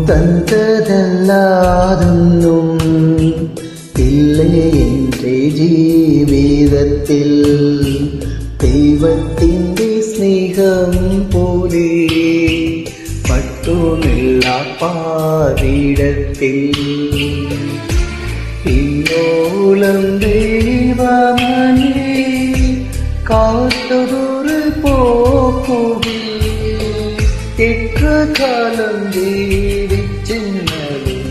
തന്നതല്ലാതൊന്നും ഇല്ല എൻ്റെ ജീവിതത്തിൽ. ദൈവത്തിൻ്റെ സ്നേഹം പോലെ മറ്റൊന്നില്ല പാരിടത്തിൽ. ഇന്നോളം ദൈവമേ കാത്തതൊരു പോക്കുകിൽ എത്ര കാലം ജീവിച്ചെന്നാലും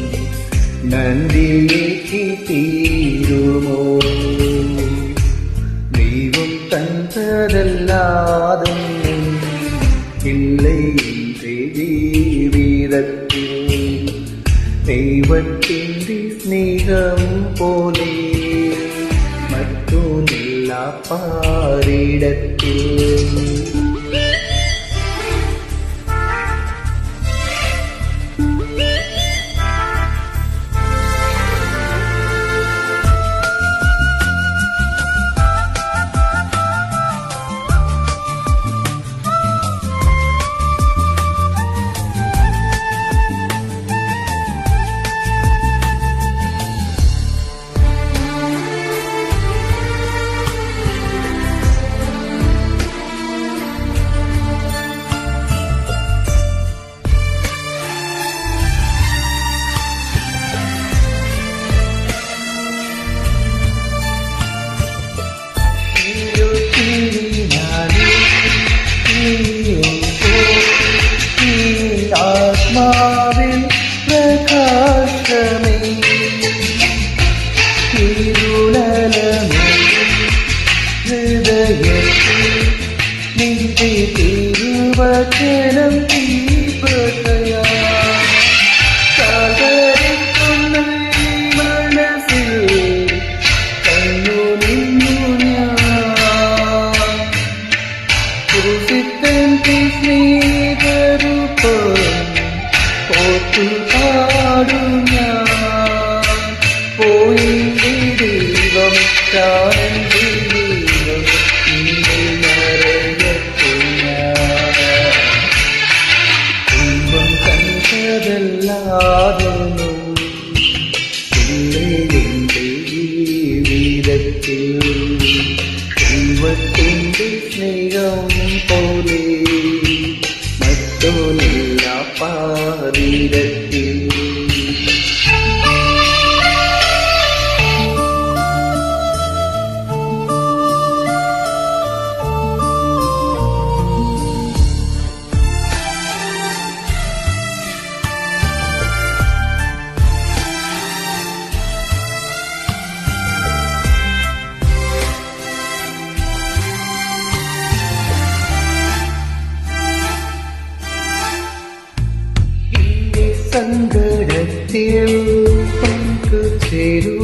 നന്ദിയേക്ക് തീരുമോ? ദൈവം തന്നതല്ലാതൊന്നും ഇല്ല എൻ്റെ ജീവിതത്തിൽ. ദൈവത്തിൻ്റെ സ്നേഹം പോലെ മറ്റൊന്നില്ല പാരിടത്തിൽ. ആത്മാവിൽ പ്രകാശമേ ഇരുളലമേ ഹൃദയത്തിൽ നിന്റെ തിരുവചനം ദീപകയാ സാഗരത്തുന്ന മനസ്സിൽ കണ്ണു നിന്നു ഞാൻ ക്രൂശിതന്റെ സ്നേഹരൂപം പാടും ഞാൻ. പോയി ദൈവം ശാന്തി ദൈവം ദൈവം കണ്ടതല്ലാതൊന്നും ഇല്ല എൻ്റെ ജീവിതത്തിൽ. ദൈവത്തിൻ്റെ സ്നേഹം പോലെ മറ്റൊന്നില്ല പാരിടത്തിൽ. സങ്കടത്തിൽ പങ്കുചേരൂ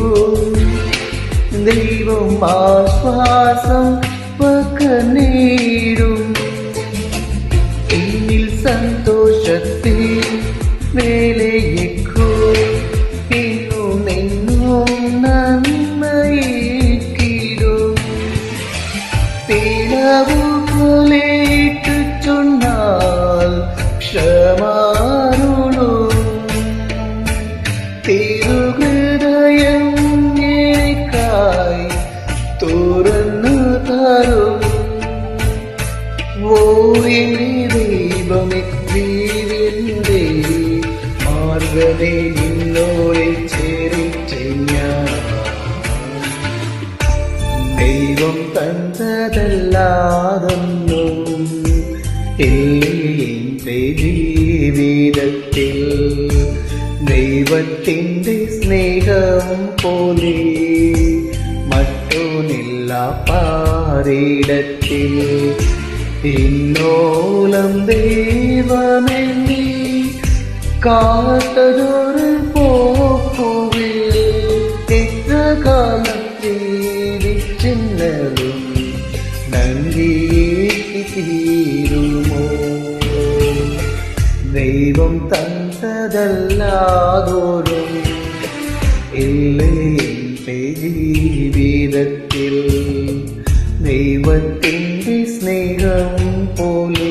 ദൈവം ആശ്വാസം പകർന്നിടും. എന്നിൽ സന്തോഷത്തിൽ വേലയേക്കൂ എന്നും എന്നും നന്മയേക്കിടും. പിളവു പോലേറ്റു ചൊന്നാൽ ക്ഷമാരുളും. തിരുഹൃദയം എനിക്കായി തുറന്നു തരും. ഓ എന്റെ ദൈവമേ ദൈവന്റെ മാർഗ്ഗമേ നിന്നോടെ ചേരിച്ച ഞാൻ. ദൈവം തന്നതല്ലാതൊന്നും ഇല്ല എൻ്റെ ജീവിതത്തിൽ. ദൈവത്തിൻ്റെ സ്നേഹം പോലെ മറ്റൊന്നില്ല പാരിടത്തിൽ. ഇന്നോളം ദൈവമേ നീ കാത്തതൊരു പോക്കുകിൽ എത്ര കാലം ജീവിച്ചെന്നാലും നന്ദിയേക്ക് തീരുമോ? ദൈവം തന്നതല്ലാതൊന്നും ഇല്ല എൻ്റെ ജീവിതത്തിൽ. ദൈവത്തിൻ്റെ സ്നേഹം പോലെ